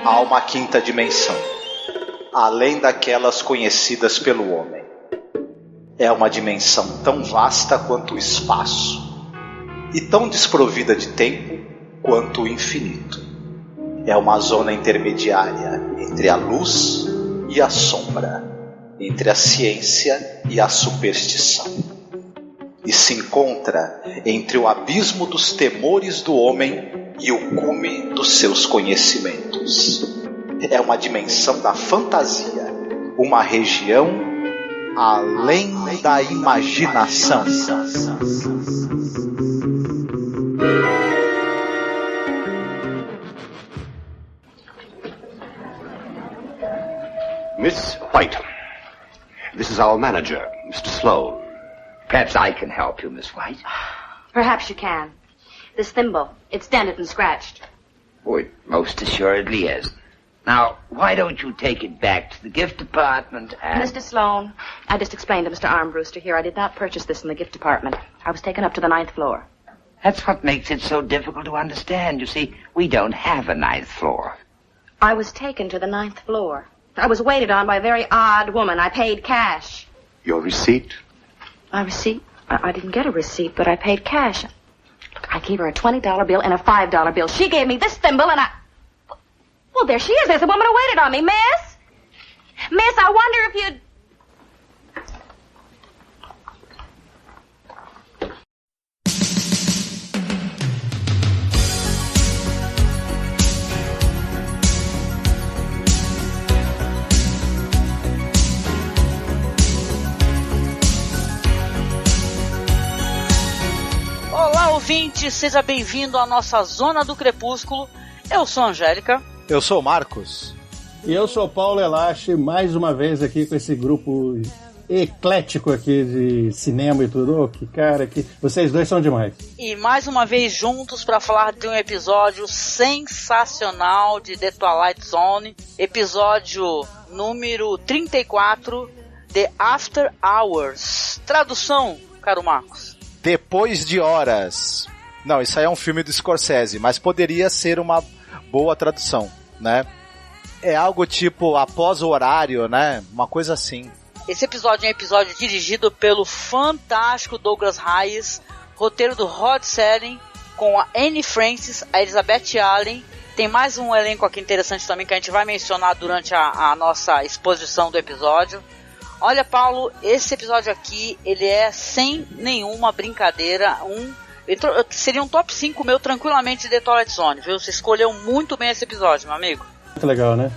Há uma quinta dimensão, além daquelas conhecidas pelo homem. É uma dimensão tão vasta quanto o espaço, e tão desprovida de tempo quanto o infinito. É uma zona intermediária entre a luz e a sombra, entre a ciência e a superstição. E se encontra entre o abismo dos temores do homem e o cume dos seus conhecimentos. É uma dimensão da fantasia, uma região além da imaginação. Miss White, this is our manager, Mr. Sloan. Perhaps I can help you, Miss White. Perhaps you can. This thimble, it's dented and scratched. Oh, it most assuredly is. Now, why don't you take it back to the gift department and... Mr. Sloan, I just explained to Mr. Armbruster here I did not purchase this in the gift department. I was taken up to the 9th floor. That's what makes it so difficult to understand. You see, we don't have a 9th floor. I was taken to the 9th floor. I was waited on by a very odd woman. I paid cash. Your receipt? My receipt? I didn't get a receipt, but I paid cash. Look, I gave her a $20 bill and a $5 bill. She gave me this thimble and I... Well, there she is. There's a woman who waited on me. Miss? Miss, I wonder if you'd... Olá, ouvinte, seja bem-vindo à nossa Zona do Crepúsculo. Eu sou a Angélica. Eu sou o Marcos. E eu sou o Paulo Elache, mais uma vez aqui com esse grupo eclético aqui de cinema e tudo. Oh, que cara, que vocês dois são demais. E mais uma vez juntos para falar de um episódio sensacional de The Twilight Zone. Episódio número 34, The After Hours. Tradução, caro Marcos? Depois de horas. Não, isso aí é um filme do Scorsese, mas poderia ser uma boa tradução, né? É algo tipo após o horário, né? Uma coisa assim. Esse episódio é um episódio dirigido pelo fantástico Douglas Hayes, roteiro do Rod Serling, com a Anne Francis, a Elizabeth Allen. Tem mais um elenco aqui interessante também que a gente vai mencionar durante a nossa exposição do episódio. Olha, Paulo, esse episódio aqui, ele é sem nenhuma brincadeira, seria um top 5 meu tranquilamente de The Twilight Zone, viu? Você escolheu muito bem esse episódio, meu amigo. Muito legal, né?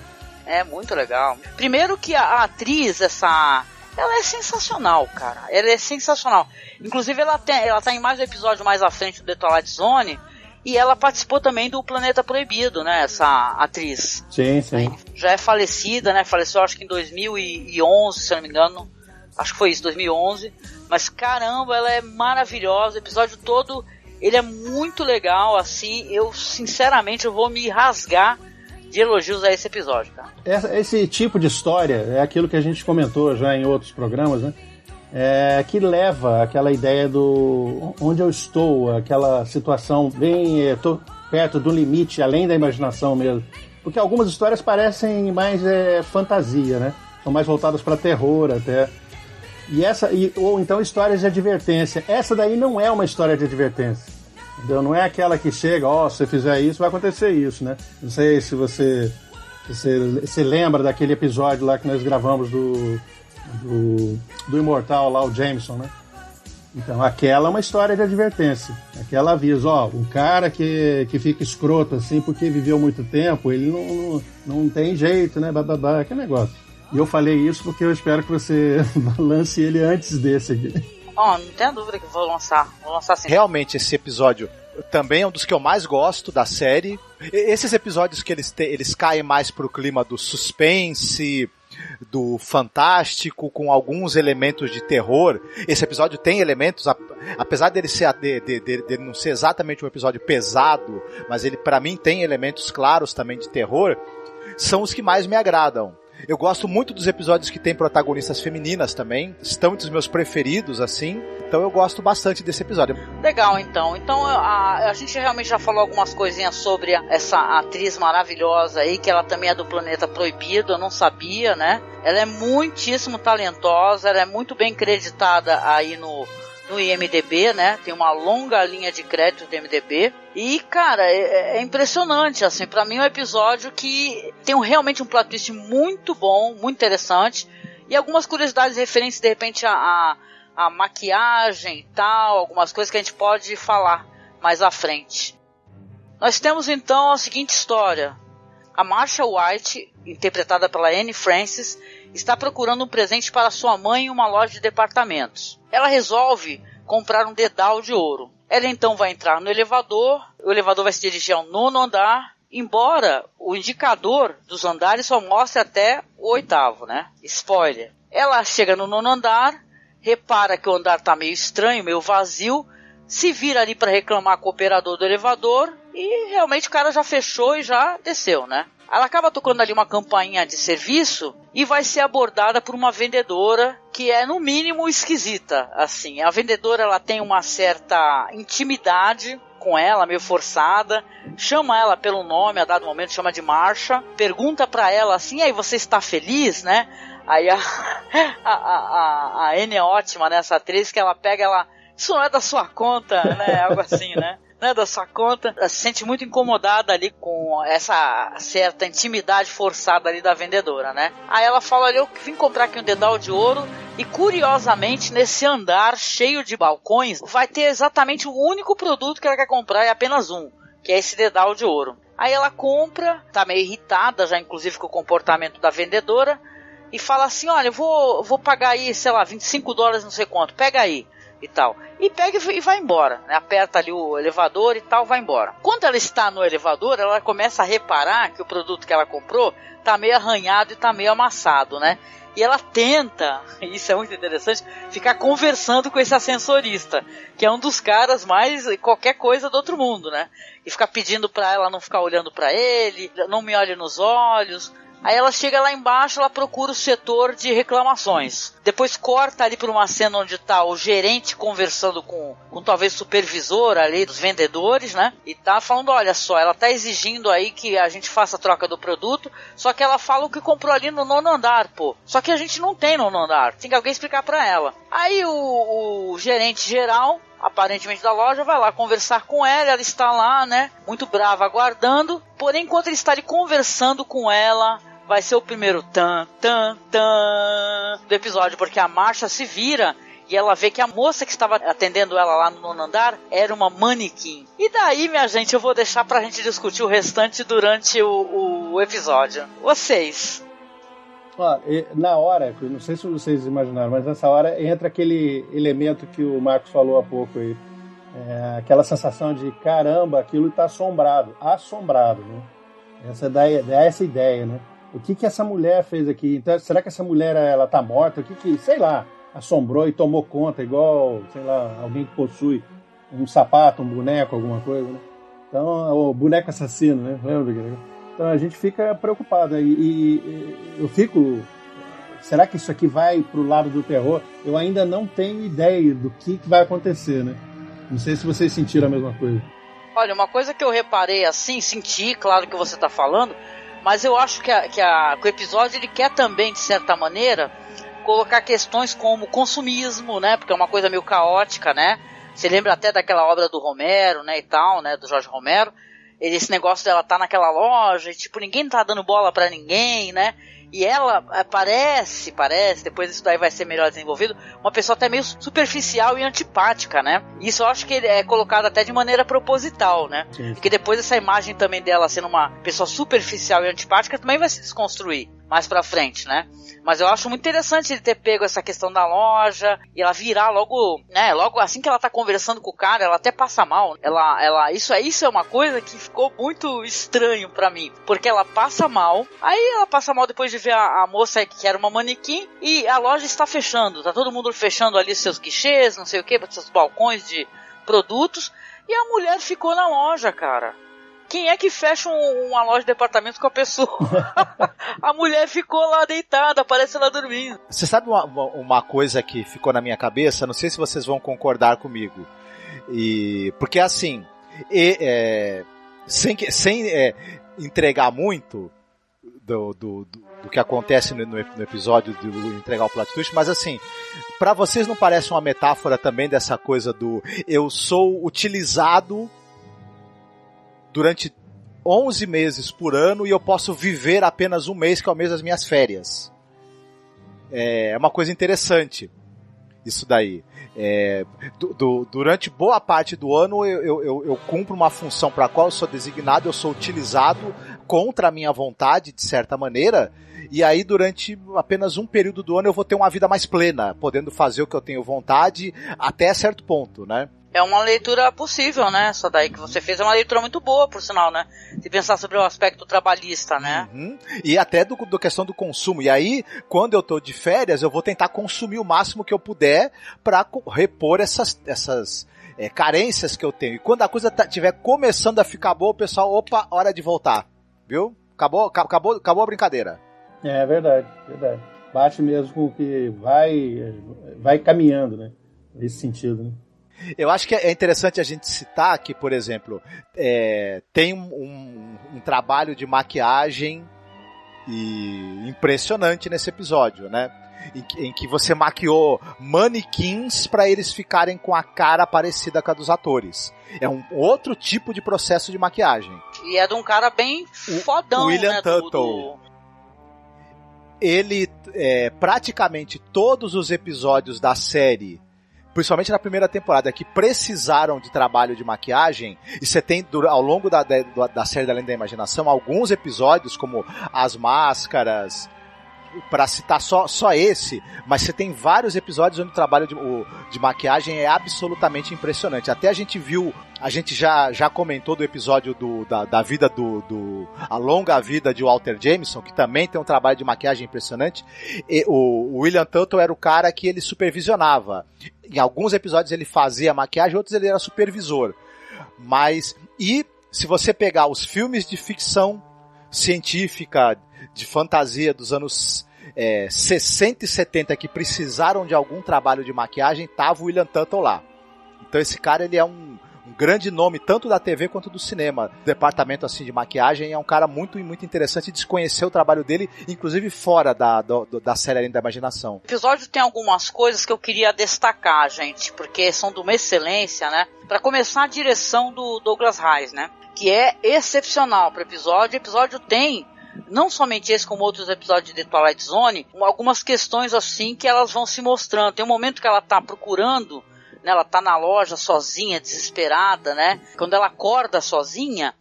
É, muito legal. Primeiro que a atriz, ela é sensacional, cara. Ela é sensacional. Inclusive, ela tá em mais um episódio mais à frente do The Twilight Zone. E ela participou também do Planeta Proibido, né? Essa atriz. Sim, sim. Já é falecida, né? Faleceu acho que em 2011, se eu não me engano. Acho que foi isso, 2011. Mas caramba, ela é maravilhosa. O episódio todo, ele é muito legal, assim. Eu, sinceramente, eu vou me rasgar de elogios a esse episódio, cara. Esse tipo de história é aquilo que a gente comentou já em outros programas, né? Que leva aquela ideia do onde eu estou, aquela situação bem... Estou perto do limite, além da imaginação mesmo. Porque algumas histórias parecem mais fantasia, né? São mais voltadas para terror até. Ou então histórias de advertência. Essa daí não é uma história de advertência. Entendeu? Não é aquela que chega, se você fizer isso, vai acontecer isso, né? Não sei se você lembra daquele episódio lá que nós gravamos do Imortal lá, o Jameson, né? Então, aquela é uma história de advertência. Aquela avisa, um cara que fica escroto assim porque viveu muito tempo, ele não tem jeito, né? Bababá, aquele negócio. E eu falei isso porque eu espero que você lance ele antes desse aqui. Não tenho dúvida que vou lançar sim. Realmente, esse episódio também é um dos que eu mais gosto da série. Esses episódios que eles caem mais pro clima do suspense, do fantástico, com alguns elementos de terror. Esse episódio tem elementos, apesar dele de não ser exatamente um episódio pesado, mas ele, pra mim, tem elementos claros também de terror, são os que mais me agradam. Eu gosto muito dos episódios que tem protagonistas femininas também. Estão entre os meus preferidos, assim. Então eu gosto bastante desse episódio. Legal, então. Então a gente realmente já falou algumas coisinhas sobre essa atriz maravilhosa aí, que ela também é do Planeta Proibido, eu não sabia, né? Ela é muitíssimo talentosa, ela é muito bem creditada aí no IMDB, né? Tem uma longa linha de crédito do IMDB. E, cara, é impressionante, assim. Pra mim é um episódio que tem realmente um plot twist muito bom, muito interessante. E algumas curiosidades referentes, de repente, a maquiagem e tal. Algumas coisas que a gente pode falar mais à frente. Nós temos, então, a seguinte história. A Marsha White, interpretada pela Anne Francis, está procurando um presente para sua mãe em uma loja de departamentos. Ela resolve comprar um dedal de ouro. Ela então vai entrar no elevador, o elevador vai se dirigir ao 9º andar, embora o indicador dos andares só mostre até o 8º, né? Spoiler. Ela chega no 9º andar, repara que o andar está meio estranho, meio vazio, se vira ali para reclamar com o operador do elevador e realmente o cara já fechou e já desceu, né? Ela acaba tocando ali uma campainha de serviço e vai ser abordada por uma vendedora que é no mínimo esquisita, assim. A vendedora, ela tem uma certa intimidade com ela, meio forçada, chama ela pelo nome, a dado momento chama de Marsha, pergunta pra ela assim, aí você está feliz, né? Aí a Anne é ótima, né, essa atriz, que ela pega, isso não é da sua conta, né, algo assim, né? Não é da sua conta, ela se sente muito incomodada ali com essa certa intimidade forçada ali da vendedora, né? Aí ela fala ali, eu vim comprar aqui um dedal de ouro e curiosamente nesse andar cheio de balcões vai ter exatamente o único produto que ela quer comprar, é apenas um, que é esse dedal de ouro. Aí ela compra, tá meio irritada já inclusive com o comportamento da vendedora e fala assim, olha, eu vou pagar aí, sei lá, $25, não sei quanto, pega aí. E tal, e pega e vai embora, né? Aperta ali o elevador e tal, vai embora. Quando ela está no elevador, ela começa a reparar que o produto que ela comprou tá meio arranhado e tá meio amassado, né? E ela tenta, isso é muito interessante, ficar conversando com esse ascensorista, que é um dos caras mais qualquer coisa do outro mundo, né? E ficar pedindo pra ela não ficar olhando pra ele, não me olhe nos olhos. Aí ela chega lá embaixo, ela procura o setor de reclamações. Depois corta ali para uma cena onde está o gerente conversando com talvez o supervisor ali dos vendedores, né? E tá falando, olha só, ela tá exigindo aí que a gente faça a troca do produto, só que ela fala o que comprou ali no 9º andar, pô. Só que a gente não tem no 9º andar, tem que alguém explicar para ela. Aí o gerente geral, aparentemente da loja, vai lá conversar com ela está lá, né, muito brava, aguardando, porém enquanto ele está ali conversando com ela, vai ser o primeiro tan do episódio, porque a Marsha se vira e ela vê que a moça que estava atendendo ela lá no 9º andar era uma manequim. E daí, minha gente, eu vou deixar pra gente discutir o restante durante o episódio. Vocês... Na hora, não sei se vocês imaginaram, mas nessa hora entra aquele elemento que o Marcos falou há pouco aí. Aquela sensação de, caramba, aquilo está assombrado, né? Essa ideia, né? O que essa mulher fez aqui? Então, será que essa mulher, ela tá morta? O que, sei lá, assombrou e tomou conta, igual, sei lá, alguém que possui um sapato, um boneco, alguma coisa, né? Então, o boneco assassino, né? Lembra? Então a gente fica preocupado e eu fico... Será que isso aqui vai pro lado do terror? Eu ainda não tenho ideia do que vai acontecer, né? Não sei se vocês sentiram a mesma coisa. Olha, uma coisa que eu reparei assim, senti, claro que você tá falando, mas eu acho que o episódio ele quer também, de certa maneira, colocar questões como consumismo, né? Porque é uma coisa meio caótica, né? Você lembra até daquela obra do Romero, né? E tal, né? Do Jorge Romero. Esse negócio dela tá naquela loja e, tipo, ninguém tá dando bola pra ninguém, né? E ela parece, depois isso daí vai ser melhor desenvolvido, uma pessoa até meio superficial e antipática, né? Isso eu acho que é colocado até de maneira proposital, né? Sim. Porque depois essa imagem também dela sendo uma pessoa superficial e antipática também vai se desconstruir mais pra frente, né? Mas eu acho muito interessante ele ter pego essa questão da loja e ela virar logo, né? Logo assim que ela tá conversando com o cara, ela até passa mal. Isso é uma coisa que ficou muito estranho pra mim, porque ela passa mal, aí ela passa mal depois de ver a moça que era uma manequim e a loja está fechando, tá todo mundo fechando ali seus guichês, não sei o que, seus balcões de produtos, e a mulher ficou na loja, cara. quem é que fecha uma loja de departamento com a pessoa? A mulher ficou lá deitada, parece ela dormindo. Você sabe uma coisa que ficou na minha cabeça? Não sei se vocês vão concordar comigo. Porque assim, sem entregar muito do que acontece no episódio do entregar o plot twist, mas assim, pra vocês não parece uma metáfora também dessa coisa do eu sou utilizado durante 11 meses por ano e eu posso viver apenas um mês, que é o mês das minhas férias. É uma coisa interessante isso daí. Durante boa parte do ano eu cumpro uma função para a qual eu sou designado, eu sou utilizado contra a minha vontade, de certa maneira, e aí durante apenas um período do ano eu vou ter uma vida mais plena, podendo fazer o que eu tenho vontade até certo ponto, né? É uma leitura possível, né? Essa daí que você fez é uma leitura muito boa, por sinal, né? Se pensar sobre o aspecto trabalhista, né? Uhum. E até do questão do consumo. E aí, quando eu tô de férias, eu vou tentar consumir o máximo que eu puder para repor essas carências que eu tenho. E quando a coisa estiver começando a ficar boa, o pessoal, opa, hora de voltar. Viu? Acabou a brincadeira. É verdade. Bate mesmo com o que vai caminhando, né? Nesse sentido, né? Eu acho que é interessante a gente citar que, por exemplo, tem um trabalho de maquiagem impressionante nesse episódio, né? Em que você maquiou manequins para eles ficarem com a cara parecida com a dos atores. É um outro tipo de processo de maquiagem. E é de um cara bem fodão, William né? Tuttle. Ele, praticamente todos os episódios da série, principalmente na primeira temporada, que precisaram de trabalho de maquiagem, e você tem, ao longo da série da Além da Imaginação, alguns episódios, como As Máscaras, para citar só esse, mas você tem vários episódios onde o trabalho de maquiagem é absolutamente impressionante. Até a gente já comentou do episódio da vida a longa vida de Walter Jameson, que também tem um trabalho de maquiagem impressionante. E o William Tuttle era o cara que ele supervisionava. Em alguns episódios ele fazia maquiagem, outros ele era supervisor. E se você pegar os filmes de ficção científica, de fantasia dos anos 60 e 70 que precisaram de algum trabalho de maquiagem, tava o William Tuttle lá. Então esse cara, ele é um grande nome, tanto da TV quanto do cinema. O departamento assim de maquiagem é um cara muito, muito interessante de se conhecer o trabalho dele, inclusive fora da série Além da Imaginação. O episódio tem algumas coisas que eu queria destacar, gente, porque são de uma excelência, né? Para começar, a direção do Douglas Reis, né? Que é excepcional para o episódio. O episódio tem, não somente esse, como outros episódios de The Twilight Zone, algumas questões assim que elas vão se mostrando. Tem um momento que ela tá procurando, né, ela tá na loja sozinha, desesperada, né? Quando ela acorda sozinha,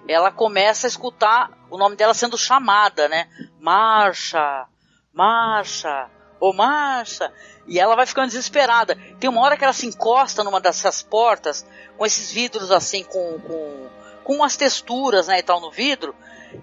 ela começa a escutar o nome dela sendo chamada, né? Marcia, Marcia, ô Marcia. E ela vai ficando desesperada. Tem uma hora que ela se encosta numa dessas portas, com esses vidros assim, com umas texturas, né, e tal, no vidro,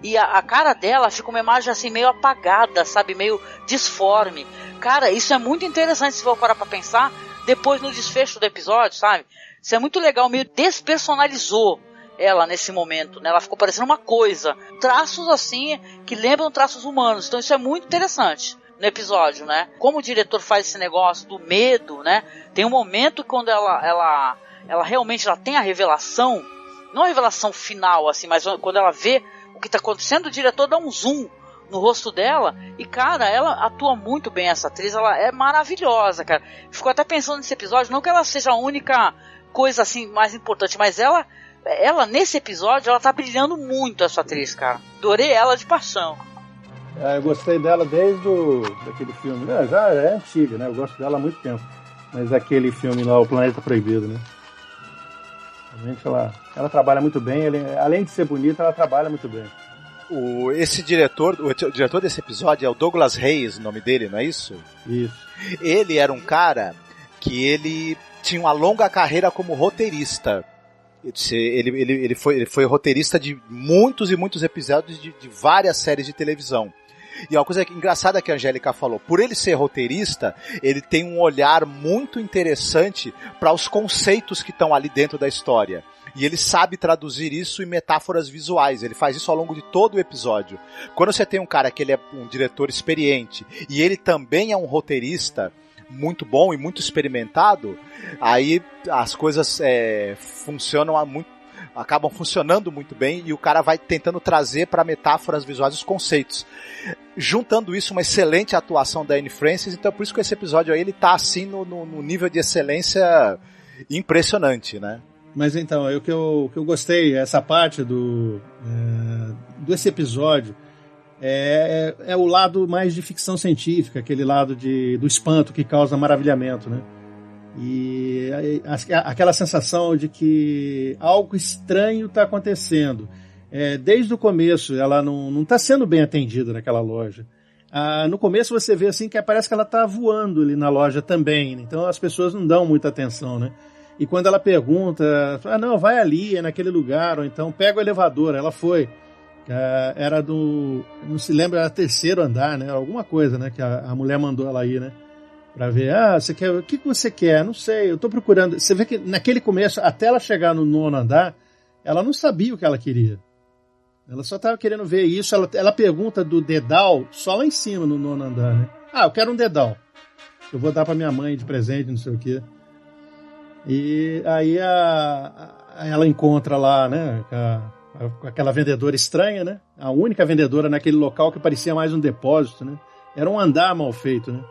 e a cara dela fica uma imagem assim meio apagada, sabe, meio disforme. Cara, isso é muito interessante se for parar pra pensar depois no desfecho do episódio, sabe? Isso é muito legal, meio despersonalizou ela nesse momento, né? Ela ficou parecendo uma coisa, traços assim que lembram traços humanos. Então isso é muito interessante no episódio, né? Como o diretor faz esse negócio do medo, né? Tem um momento quando ela realmente tem a revelação, não a revelação final, assim, mas quando ela vê o que está acontecendo, o diretor dá um zoom no rosto dela, e cara, ela atua muito bem, essa atriz, ela é maravilhosa, cara. Ficou até pensando nesse episódio, não que ela seja a única coisa assim mais importante, mas ela nesse episódio, ela tá brilhando muito, essa atriz, cara. Adorei ela de paixão. Eu gostei dela desde daquele filme, já é antiga, né? Eu gosto dela há muito tempo, mas aquele filme lá, O Planeta Proibido, né? Realmente ela trabalha muito bem, além de ser bonita, ela trabalha muito bem. O diretor desse episódio é o Douglas Reis, o nome dele, não é isso? Isso. Ele era um cara que ele tinha uma longa carreira como roteirista. Ele foi roteirista de muitos e muitos episódios de várias séries de televisão. E uma coisa engraçada que a Angélica falou, por ele ser roteirista, ele tem um olhar muito interessante para os conceitos que estão ali dentro da história. E ele sabe traduzir isso em metáforas visuais. Ele faz isso ao longo de todo o episódio. Quando você tem um cara que ele é um diretor experiente e ele também é um roteirista muito bom e muito experimentado, aí as coisas acabam funcionando muito bem e o cara vai tentando trazer para metáforas visuais os conceitos. Juntando isso, uma excelente atuação da Anne Francis, então por isso que esse episódio aí ele tá assim no nível de excelência impressionante, né? Mas então, o que eu gostei, essa parte desse episódio, é o lado mais de ficção científica, aquele lado do espanto que causa maravilhamento, né? E aquela sensação de que algo estranho está acontecendo. Desde o começo, ela não está sendo bem atendida naquela loja. No começo você vê assim que parece que ela está voando ali na loja também, né? Então as pessoas não dão muita atenção, né? E quando ela pergunta, não, vai ali, é naquele lugar, ou então pega o elevador, ela foi. Era não se lembra, era 3º andar, né? Alguma coisa, né? Que a mulher mandou ela ir, né? Pra ver, você quer, o que você quer? Não sei, eu tô procurando. Você vê que naquele começo, até ela chegar no 9º andar, ela não sabia o que ela queria. Ela só tava querendo ver isso. Ela pergunta do dedal só lá em cima, no 9º andar, né? Eu quero um dedal. Eu vou dar pra minha mãe de presente, não sei o quê. E aí ela encontra lá, né, com aquela vendedora estranha, né? A única vendedora naquele local que parecia mais um depósito, né? Era um andar mal feito, né?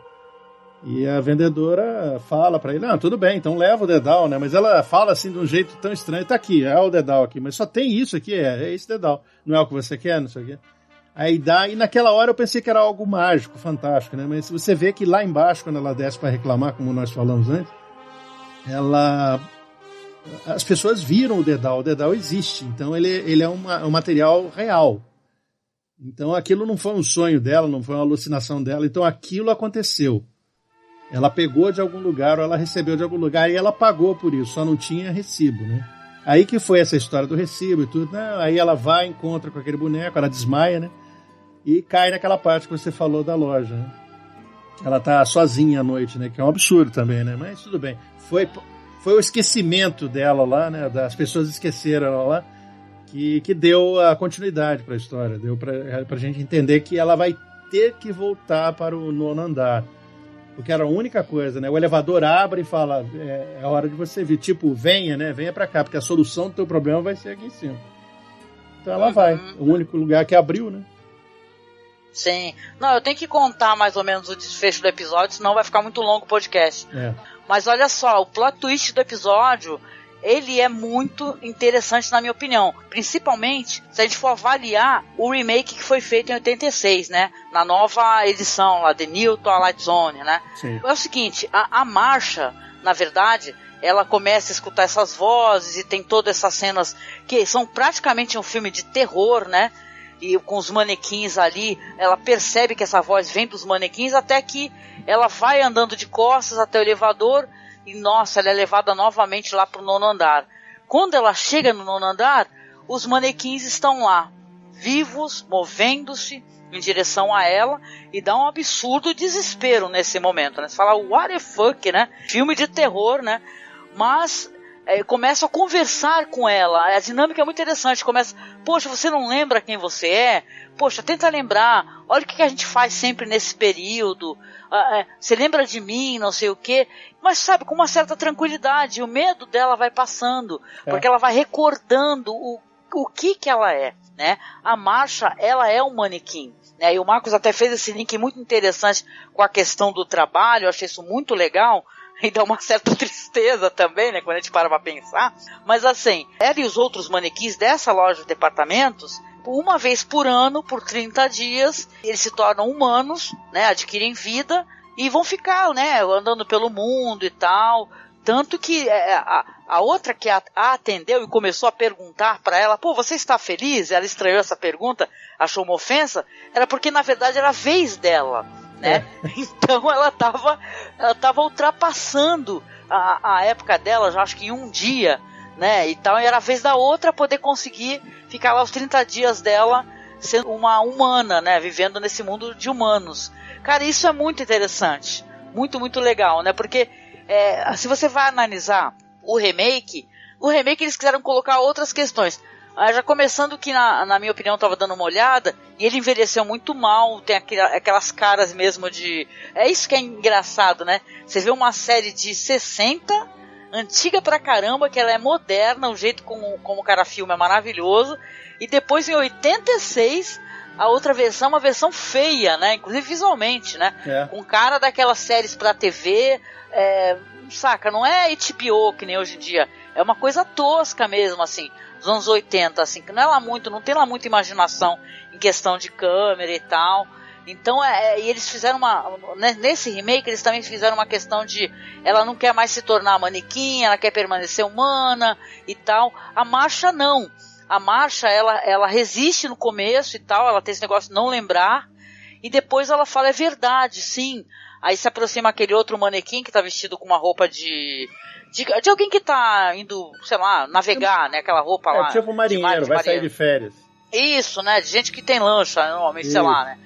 E a vendedora fala pra ele, tudo bem, então leva o dedal, né? Mas ela fala assim de um jeito tão estranho, tá aqui, é o dedal aqui, mas só tem isso aqui, é esse dedal. Não é o que você quer, não sei o quê. Aí e naquela hora eu pensei que era algo mágico, fantástico, né? Mas você vê que lá embaixo, quando ela desce para reclamar, como nós falamos antes, as pessoas viram o dedal existe, então ele é um material real. Então aquilo não foi um sonho dela, não foi uma alucinação dela, então aquilo aconteceu. Ela pegou de algum lugar ou ela recebeu de algum lugar e ela pagou por isso, só não tinha recibo, né? Aí que foi essa história do recibo e tudo, né? Aí ela vai, encontra com aquele boneco, ela desmaia, né? E cai naquela parte que você falou da loja, né? Ela tá sozinha à noite, né? Que é um absurdo também, né? Mas tudo bem. Foi o esquecimento dela lá, né? As pessoas esqueceram ela lá, que deu a continuidade para a história. Deu pra gente entender que ela vai ter que voltar para o 9º andar. Porque era a única coisa, né? O elevador abre e fala, é hora de você vir. Tipo, venha, né? Venha pra cá, porque a solução do teu problema vai ser aqui em cima. Então ela vai. O único lugar que abriu, né? Sim. Não, eu tenho que contar mais ou menos o desfecho do episódio, senão vai ficar muito longo o podcast. Mas olha só, o plot twist do episódio, ele é muito interessante na minha opinião. Principalmente se a gente for avaliar o remake que foi feito em 86, né? Na nova edição lá, The New Twilight Zone, né? Sim. É o seguinte, a Marcia, na verdade, ela começa a escutar essas vozes e tem todas essas cenas que são praticamente um filme de terror, né? E com os manequins ali, ela percebe que essa voz vem dos manequins, até que ela vai andando de costas até o elevador e, nossa, ela é levada novamente lá para o 9º andar. Quando ela chega no 9º andar, os manequins estão lá, vivos, movendo-se em direção a ela, e dá um absurdo desespero nesse momento, né? Você fala, what the fuck, né? Filme de terror, né? Mas começa a conversar com ela, a dinâmica é muito interessante, começa, poxa, você não lembra quem você é? Poxa, tenta lembrar, olha o que a gente faz sempre nesse período, você lembra de mim, não sei o quê, mas sabe, com uma certa tranquilidade, o medo dela vai passando, porque ela vai recordando o que ela é, né? A Marcia, ela é um manequim, né? E o Marcos até fez esse link muito interessante com a questão do trabalho, eu achei isso muito legal, e dá uma certa tristeza também, né, quando a gente para pra pensar. Mas assim, ela e os outros manequins dessa loja de departamentos, uma vez por ano, por 30 dias, eles se tornam humanos, né, adquirem vida e vão ficar, né, andando pelo mundo e tal. Tanto que a outra que a atendeu e começou a perguntar para ela, pô, você está feliz? Ela estranhou essa pergunta, achou uma ofensa, era porque na verdade era a vez dela, né? Então ela tava ultrapassando a época dela, já acho que em um dia, né? E tal, e era a vez da outra poder conseguir ficar lá os 30 dias dela sendo uma humana, né? Vivendo nesse mundo de humanos. Cara, isso é muito interessante. Muito, muito legal, né? Porque se você vai analisar o remake eles quiseram colocar outras questões. Já começando que, na minha opinião, estava dando uma olhada, e ele envelheceu muito mal, tem aquelas caras mesmo de... É isso que é engraçado, né? Você vê uma série de 60, antiga pra caramba, que ela é moderna, o jeito como o cara filma é maravilhoso, e depois em 86... a outra versão é uma versão feia, né? Inclusive visualmente, né? Com cara daquelas séries pra TV, saca? Não é HBO que nem hoje em dia. É uma coisa tosca mesmo, assim, dos anos 80, assim, que não tem lá muita imaginação em questão de câmera e tal. Então, e eles fizeram nesse remake, eles também fizeram uma questão de, ela não quer mais se tornar manequim, ela quer permanecer humana e tal. A Marcia não. A Marcia, ela resiste no começo e tal, ela tem esse negócio de não lembrar, e depois ela fala, é verdade, sim. Aí se aproxima aquele outro manequim que tá vestido com uma roupa de alguém que tá indo, sei lá, navegar, né, aquela roupa lá. Tipo marinheiro, vai sair de férias. Isso, né, de gente que tem lancha, normalmente, sei lá, né.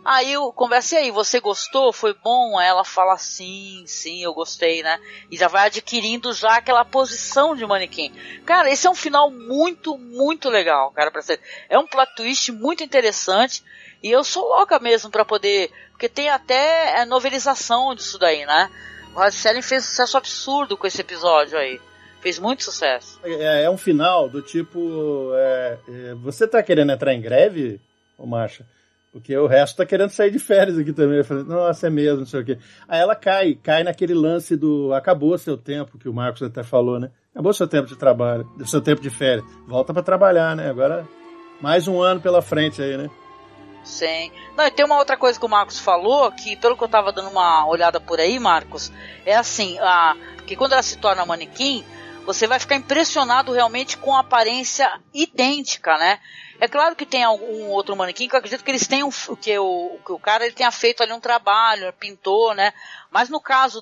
Aí eu conversei, aí, você gostou? Foi bom? Aí ela fala, sim, eu gostei, né? E já vai adquirindo já aquela posição de manequim. Cara, esse é um final muito, muito legal, cara, pra ser. É um plot twist muito interessante, e eu sou louca mesmo pra poder, porque tem até novelização disso daí, né? O Rod Serling fez sucesso absurdo com esse episódio aí. Fez muito sucesso. É um final do tipo, você tá querendo entrar em greve, ô Marcia? Porque o resto tá querendo sair de férias aqui também. Eu falei, nossa, é mesmo, não sei o quê. Aí ela cai naquele lance do acabou seu tempo, que o Marcos até falou, né? Acabou seu tempo de trabalho, seu tempo de férias. Volta pra trabalhar, né? Agora, mais um ano pela frente aí, né? Sim. Não, e tem uma outra coisa que o Marcos falou, que pelo que eu tava dando uma olhada por aí, Marcos, é assim, que quando ela se torna manequim, você vai ficar impressionado realmente com a aparência idêntica, né? É claro que tem algum outro manequim que eu acredito que eles tenham, que o cara ele tenha feito ali um trabalho, pintou, né? Mas no caso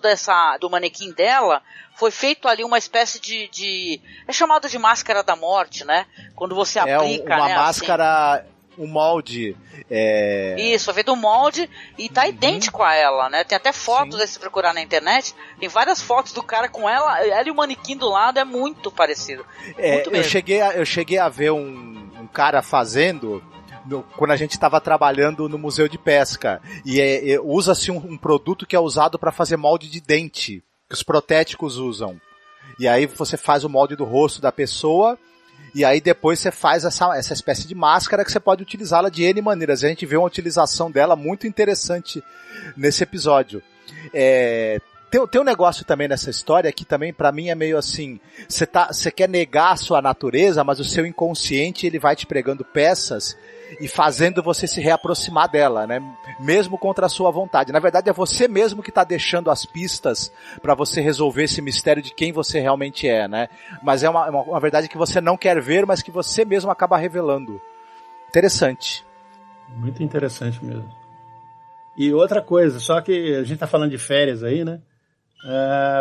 do manequim dela, foi feito ali uma espécie de é chamado de máscara da morte, né? Quando você aplica, uma né? máscara, assim, um molde. Isso, foi feito um molde e tá idêntico a ela, né? Tem até fotos, aí, se procurar na internet, tem várias fotos do cara com ela e o manequim do lado é muito parecido. Muito mesmo. Eu cheguei a ver um cara fazendo quando a gente estava trabalhando no museu de pesca, e usa-se um produto que é usado para fazer molde de dente, que os protéticos usam, e aí você faz o molde do rosto da pessoa, e aí depois você faz essa espécie de máscara que você pode utilizá-la de N maneiras. A gente vê uma utilização dela muito interessante nesse episódio. Tem um negócio também nessa história que também pra mim é meio assim, você quer negar a sua natureza, mas o seu inconsciente ele vai te pregando peças e fazendo você se reaproximar dela, né? Mesmo contra a sua vontade. Na verdade é você mesmo que tá deixando as pistas pra você resolver esse mistério de quem você realmente é, né? Mas é uma verdade que você não quer ver, mas que você mesmo acaba revelando. Interessante. Muito interessante mesmo. E outra coisa, só que a gente tá falando de férias aí, né?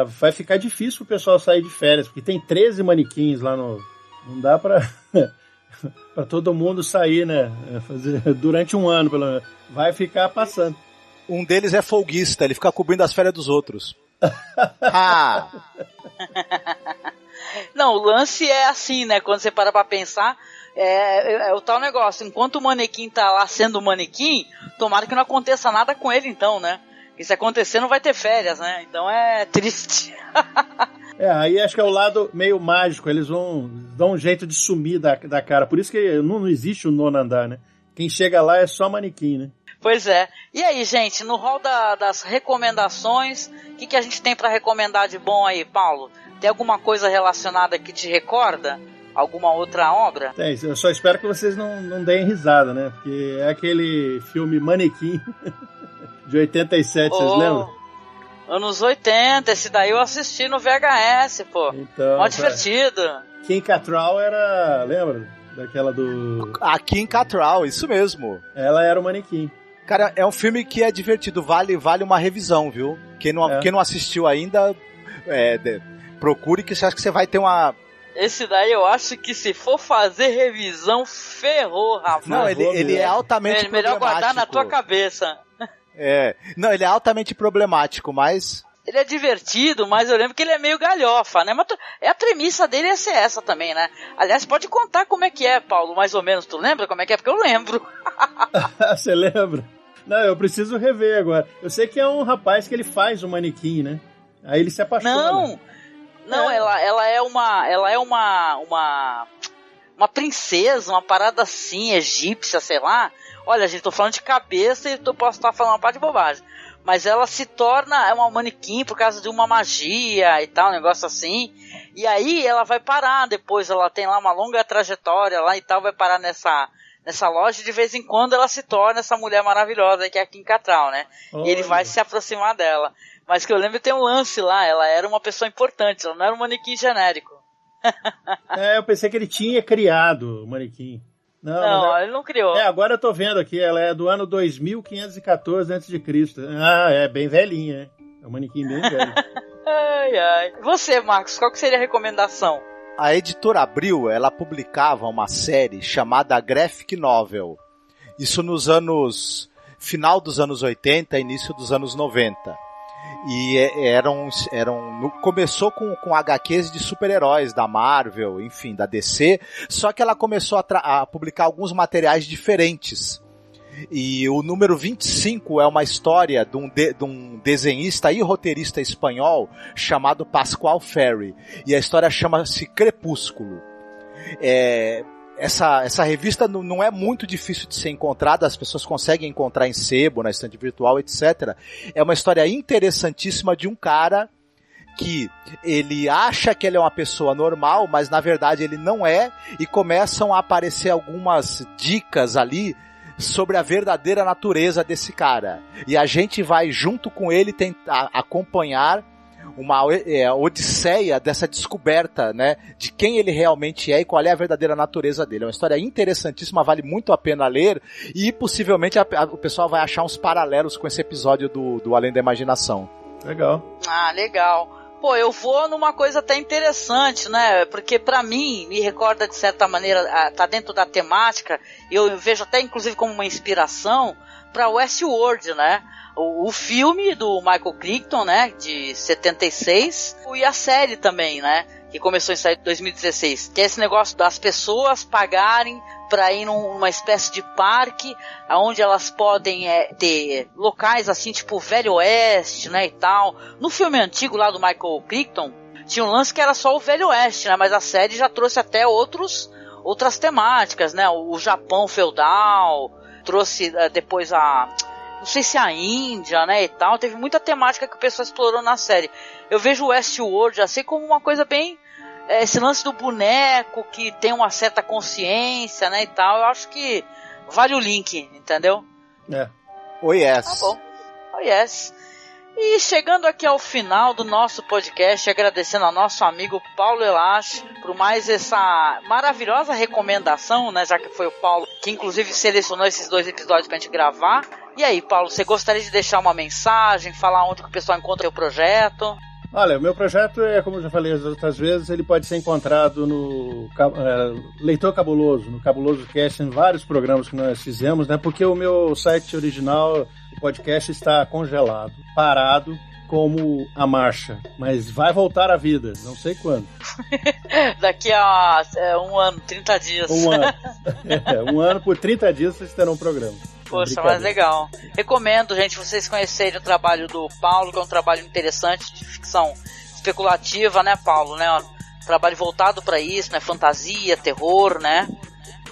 Vai ficar difícil pro pessoal sair de férias, porque tem 13 manequins lá no... Não dá pra todo mundo sair, né? Durante um ano, pelo menos. Vai ficar passando. Um deles é folguista, ele fica cobrindo as férias dos outros. Não, o lance é assim, né? Quando você para pra pensar, é o tal negócio. Enquanto o manequim tá lá sendo manequim, tomara que não aconteça nada com ele então, né? E se acontecer não vai ter férias, né? Então é triste. Aí acho que é o lado meio mágico. Eles dão um jeito de sumir da cara. Por isso que não existe o nono andar, né? Quem chega lá é só manequim, né? Pois é. E aí, gente, no rol das recomendações, o que a gente tem pra recomendar de bom aí, Paulo? Tem alguma coisa relacionada que te recorda? Alguma outra obra? Tem, eu só espero que vocês não deem risada, né? Porque é aquele filme Manequim de 87, vocês lembram? Anos 80, esse daí eu assisti no VHS, pô. Então, mó divertido. Kim Cattrall era, lembra? Daquela do... A Kim Cattrall, isso mesmo. Ela era o manequim. Cara, é um filme que é divertido, vale uma revisão, viu? Quem não assistiu ainda, procure, que você acha que você vai ter uma Esse daí eu acho que se for fazer revisão, ferrou, rapaz. Não, ele é altamente problemático. Melhor guardar na tua cabeça. Não, ele é altamente problemático, mas... Ele é divertido, mas eu lembro que ele é meio galhofa, né? Mas a premissa dele ia ser essa também, né? Aliás, pode contar como é que é, Paulo, mais ou menos. Tu lembra como é que é? Porque eu lembro. Você lembra? Não, eu preciso rever agora. Eu sei que é um rapaz que ele faz um manequim, né? Aí ele se apaixona. Não, ela é uma princesa, uma parada assim, egípcia, sei lá. Olha, gente, tô falando de cabeça e eu posso estar falando uma parte de bobagem. Mas ela se torna uma manequim por causa de uma magia e tal, um negócio assim. E aí ela vai parar depois, ela tem lá uma longa trajetória lá e tal, vai parar nessa loja e de vez em quando ela se torna essa mulher maravilhosa que é a Kim Cattrall, né? E ele vai se aproximar dela. Mas que eu lembro tem um lance lá, ela era uma pessoa importante, ela não era um manequim genérico. Eu pensei que ele tinha criado o manequim. Não, ele não criou. Agora eu tô vendo aqui, ela é do ano 2514 a.C. Ah, é bem velhinha, hein? É um manequim bem velho. Ai. E você, Marcos, qual que seria a recomendação? A editora Abril, ela publicava uma série chamada Graphic Novel. Isso nos final dos anos 80, início dos anos 90. E começou com HQs de super-heróis da Marvel, enfim, da DC, só que ela começou a publicar alguns materiais diferentes. E o número 25 é uma história de um desenhista e roteirista espanhol chamado Pasqual Ferry. E a história chama-se Crepúsculo. Essa revista não é muito difícil de ser encontrada, as pessoas conseguem encontrar em sebo, na estante virtual, etc. É uma história interessantíssima de um cara que ele acha que ele é uma pessoa normal, mas na verdade ele não é, e começam a aparecer algumas dicas ali sobre a verdadeira natureza desse cara. E a gente vai junto com ele tentar acompanhar uma odisseia dessa descoberta, né, de quem ele realmente é e qual é a verdadeira natureza dele. É uma história interessantíssima, vale muito a pena ler e possivelmente o pessoal vai achar uns paralelos com esse episódio do Além da Imaginação. Legal. Ah, legal. Pô, eu vou numa coisa até interessante, né, porque pra mim, me recorda de certa maneira, tá dentro da temática, eu vejo até inclusive como uma inspiração pra Westworld, né. O filme do Michael Crichton, né, de 76, e a série também, né, que começou em 2016, que é esse negócio das pessoas pagarem para ir numa espécie de parque, onde elas podem ter locais assim, tipo Velho Oeste, né, e tal. No filme antigo lá do Michael Crichton, tinha um lance que era só o Velho Oeste, né, mas a série já trouxe até outras temáticas, né, o Japão feudal, trouxe depois não sei se a Índia, né, e tal, teve muita temática que o pessoal explorou na série. Eu vejo o Westworld assim como uma coisa bem... esse lance do boneco que tem uma certa consciência, né, e tal, eu acho que vale o link, entendeu? Oh yes. Tá bom. Oh yes. E chegando aqui ao final do nosso podcast, agradecendo ao nosso amigo Paulo Elache por mais essa maravilhosa recomendação, né, já que foi o Paulo que inclusive selecionou esses 2 episódios pra gente gravar. E aí, Paulo, você gostaria de deixar uma mensagem, falar onde que o pessoal encontra o seu projeto? Olha, o meu projeto como eu já falei as outras vezes, ele pode ser encontrado no Leitor Cabuloso, no Cabuloso Cast, em vários programas que nós fizemos, né? Porque o meu site original, o podcast, está congelado, parado, como a marcha. Mas vai voltar à vida, não sei quando. Daqui a 1 ano, 30 dias. 1 ano. 1 ano, por 30 dias vocês terão um programa. Poxa, mas legal. Recomendo, gente, vocês conhecerem o trabalho do Paulo, que é um trabalho interessante de ficção especulativa, né, Paulo? Né? Um trabalho voltado para isso, né? Fantasia, terror, né?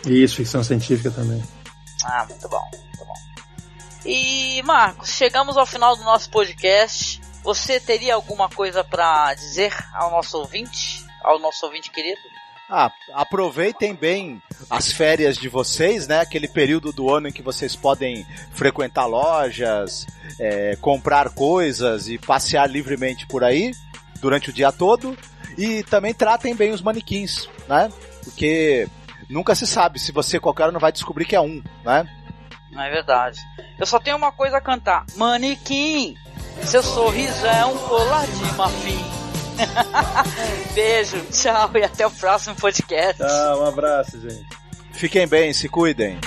Isso, ficção científica também. Ah, muito bom, muito bom. E, Marcos, chegamos ao final do nosso podcast. Você teria alguma coisa para dizer ao nosso ouvinte querido? Aproveitem bem as férias de vocês, né? Aquele período do ano em que vocês podem frequentar lojas, comprar coisas e passear livremente por aí durante o dia todo. E também tratem bem os manequins, né? Porque nunca se sabe se você qualquer hora não vai descobrir que é um, né? É verdade. Eu só tenho uma coisa a cantar. Manequim, seu sorriso é um colar de marfim. Beijo, tchau e até o próximo podcast. Tchau, um abraço, gente. Fiquem bem, se cuidem.